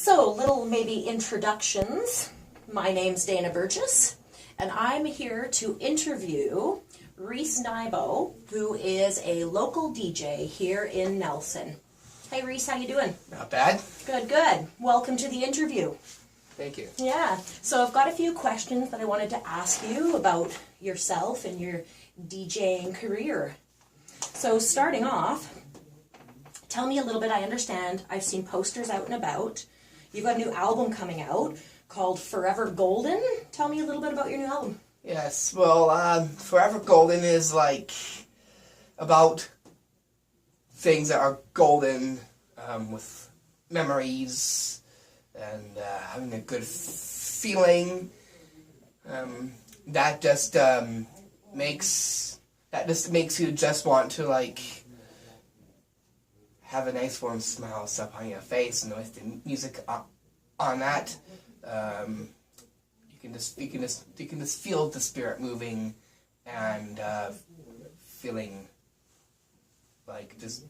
So, little maybe introductions. My name's Dana Burgess, and I'm here to interview Reese Nybo, who is a local DJ here in Nelson. Hey Reese, how you doing? Not bad. Good, good. Welcome to the interview. Thank you. Yeah, so I've got a few questions that I wanted to ask you about yourself and your DJing career. So starting off, tell me a little bit. I understand I've seen posters out and about. You've got a new album coming out called Forever Golden. Tell me a little bit about your new album. Yes, well, Forever Golden is like about things that are golden, with memories and having a good feeling. That just makes you just want to like have a nice warm smile stuff on your face, and with the music on that, you can just feel the spirit moving and feeling like just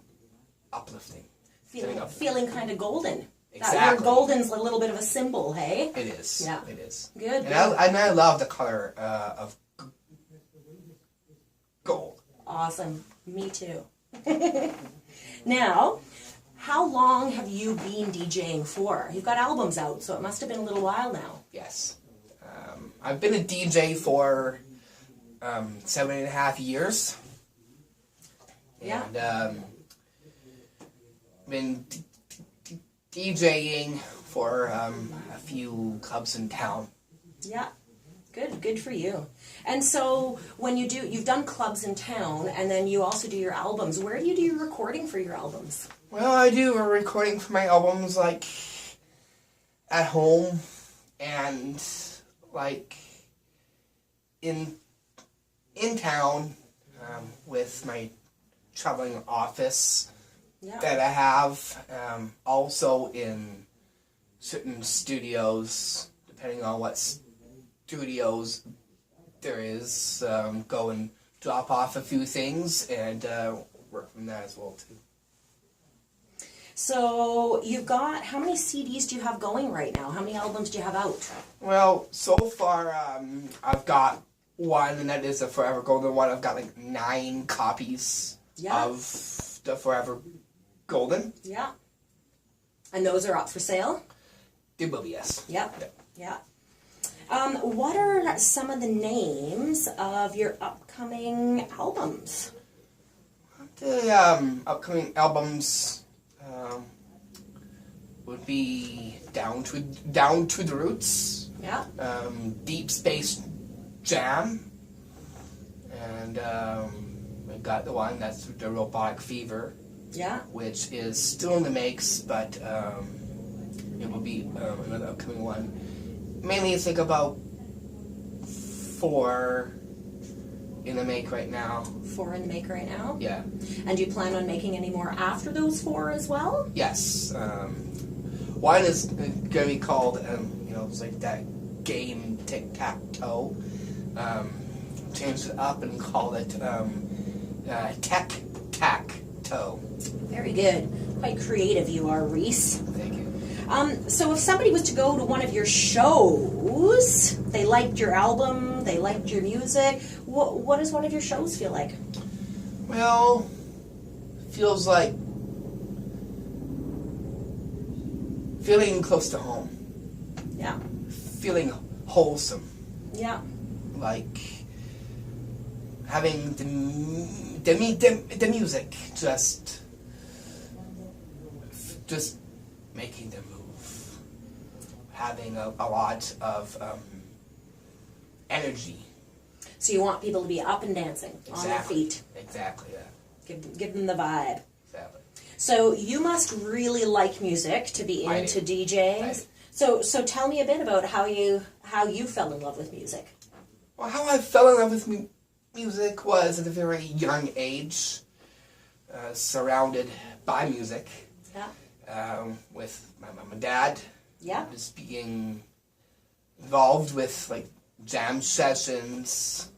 uplifting. Feeling kind of golden. Exactly. That word golden's a little bit of a symbol, hey? It is. Yeah. It is. Good. And I love the color of gold. Awesome. Me too. Now, how long have you been DJing for? You've got albums out, so it must have been a little while now. Yes. I've been a DJ for 7.5 years. Yeah. And been DJing for a few clubs in town. Yeah. Good for you. And so when you've done clubs in town, and then you also do your albums. Where do you do your recording for your albums? Well, I do a recording for my albums like at home and like in town with my traveling office that I have. Also in certain studios, depending on what studios there is, go and drop off a few things and work from that as well too. So you've got, how many CDs do you have going right now? How many albums do you have out? Well, so far I've got one, and that is the Forever Golden one. I've got like 9 copies of the Forever Golden. Yeah. And those are up for sale? They will be, yes. Yep. Yeah. What are some of the names of your upcoming albums? The upcoming albums would be Down to the Roots. Yeah. Deep Space Jam. And we got the one that's the Robotic Fever. Yeah. Which is still in the makes, but it will be another upcoming one. Mainly it's like about 4 in the make right now. 4 in the make right now? Yeah. And do you plan on making any more after those 4 as well? Yes. One is going to be called, it's like that game tic-tac-toe. Changed it up and called it Tech-Tac-Toe. Very good. Quite creative you are, Reese. Thank you. So if somebody was to go to one of your shows, they liked your album, they liked your music, what does one of your shows feel like? Well, feels like feeling close to home. Yeah. Feeling wholesome. Yeah. Like having the music just making them move, having a lot of energy. So you want people to be up and dancing on their feet. Exactly, yeah. Give them the vibe. Exactly. So you must really like music to be into DJing. So tell me a bit about how you fell in love with music. Well, how I fell in love with music was at a very young age, surrounded by music. Yeah. With my mom and dad. Yeah. Just being involved with like jam sessions.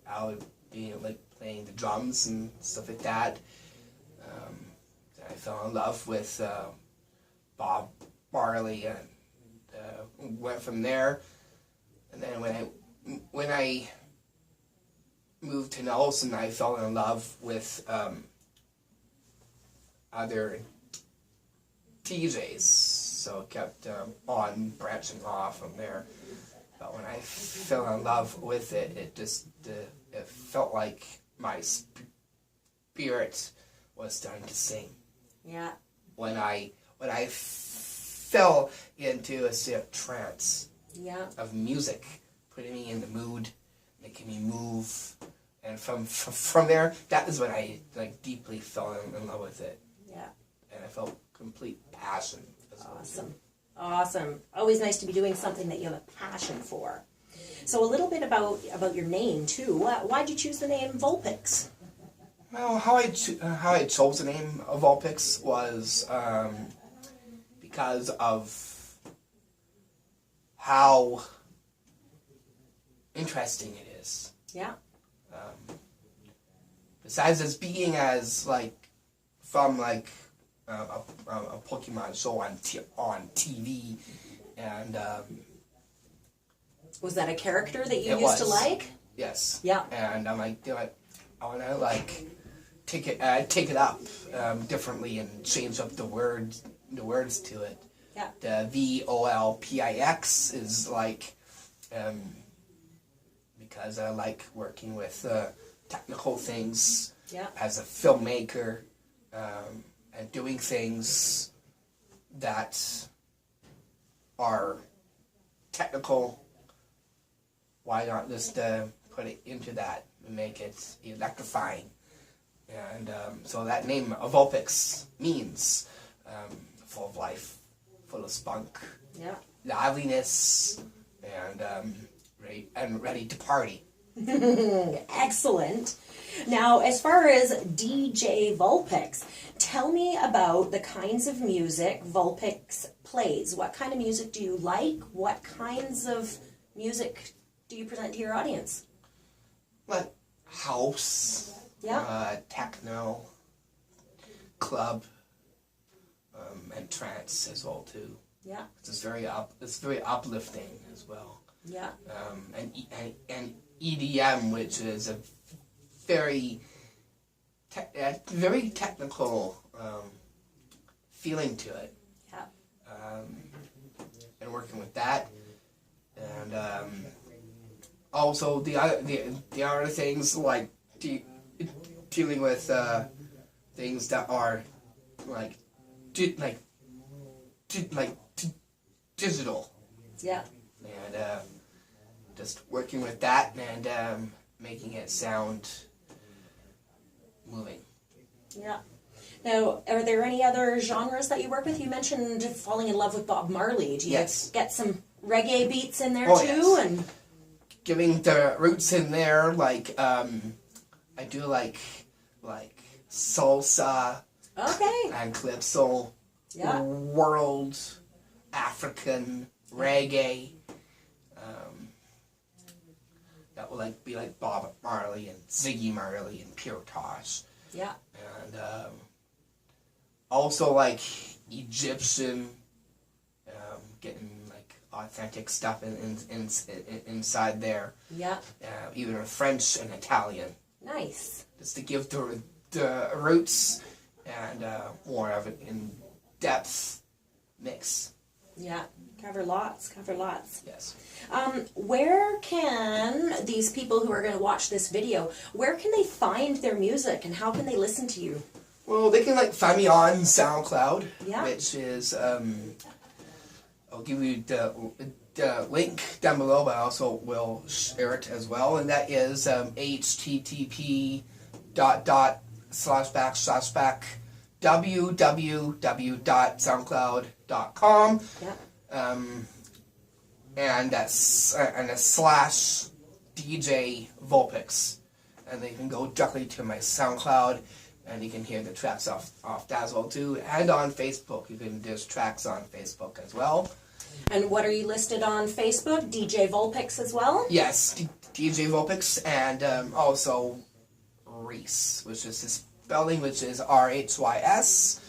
I would be like playing the drums and stuff like that. I fell in love with Bob Marley, and went from there. And then when I moved to Nelson, I fell in love with other DJs, so I kept on branching off from there. But when I fell in love with it, it felt like my spirit was starting to sing. Yeah. When I fell into a state of trance. Yeah. Of music, putting me in the mood, making me move, and from there, that is when I deeply fell in love with it. Yeah. And I felt complete passion. Awesome. Awesome. Always nice to be doing something that you have a passion for. So a little bit about your name too. Why'd you choose the name Volpix? Well, how I chose the name of Volpix was because of how interesting it is. Yeah. Besides as being as from a Pokemon show on TV, and was that a character that you used to like? Yes. Yeah. And I'm like, I want to take it up differently and change up the words to it. Yeah. The Volpix is because I like working with technical things. Yeah. As a filmmaker, and doing things that are technical. Why not just put it into that and make it electrifying? And so that name of Volpix means full of life, full of spunk, Yeah. liveliness, and ready to party. Excellent. Now, as far as DJ Volpix, tell me about the kinds of music Volpix plays. What kind of music do you like? What kinds of music do you present to your audience? Like house, techno, club, and trance as well too. Yeah. It's very uplifting as well. Yeah. And EDM, which is a very technical feeling to it. Yeah. And working with that, and also the other things like dealing with things that are digital. Yeah. And just working with that and making it sound moving. Yeah. Now, are there any other genres that you work with? You mentioned falling in love with Bob Marley. Do you get some reggae beats in there too? Yes. And giving the roots in there, I do like salsa. Okay. And calypso. Yeah. World, African, reggae. That will be like Bob Marley and Ziggy Marley and Pure Tosh. Yeah. And also Egyptian, getting authentic stuff inside there. Yeah. Even French and Italian. Nice. Just to give the roots and more of an in-depth mix. Yeah. Cover lots. Yes. Where can these people who are going to watch this video, where can they find their music and how can they listen to you? Well, they can find me on SoundCloud, Yeah. which is I'll give you the link down below, but I also will share it as well, and that is http://www.soundcloud.com. Yeah. And that's and a / DJ Volpix, and then you can go directly to my SoundCloud, and you can hear the tracks off Dazzle too, and on Facebook. There's tracks on Facebook as well. And what are you listed on Facebook? DJ Volpix as well? Yes, DJ Volpix, and also Reese, which is his spelling, which is RHYS,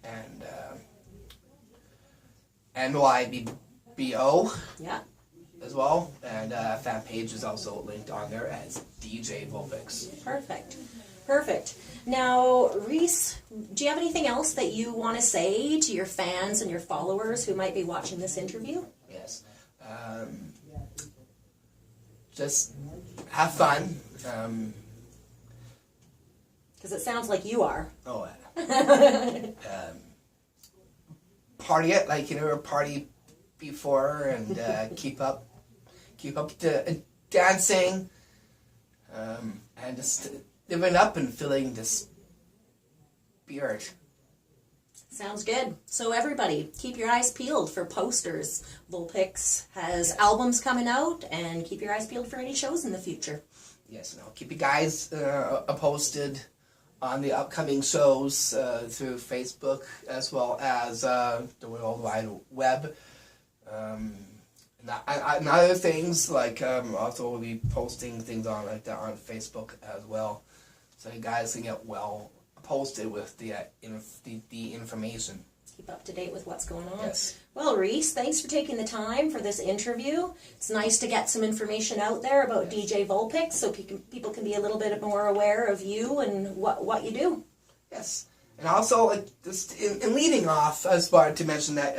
and NYBO Yeah. as well, and fan page is also linked on there as DJ Volpix. Perfect. Perfect. Now, Reese, do you have anything else that you want to say to your fans and your followers who might be watching this interview? Yes. Just have fun. Because it sounds like you are. Oh, party it like you never party before, and keep up the dancing, and just living up and feeling the spirit. Sounds good. So everybody, keep your eyes peeled for posters. Volpix has albums coming out, and keep your eyes peeled for any shows in the future. Yes, and I'll keep you guys posted on the upcoming shows through Facebook as well as the World Wide Web. And other things like also we'll be posting things on like that on Facebook as well, so you guys can get well posted with the information. Keep up to date with what's going on. Yes. Well, Reese, thanks for taking the time for this interview. It's nice to get some information out there about DJ Volpix so people can be a little bit more aware of you and what you do. Yes. And also, just in leading off, I just wanted to mention that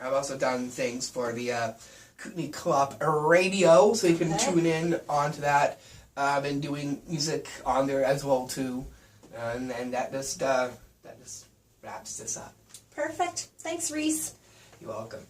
I've also done things for the Kootenai Co-op radio, so you can tune in onto that. I've been doing music on there as well too, and that just wraps this up. Perfect. Thanks, Reese. You're welcome.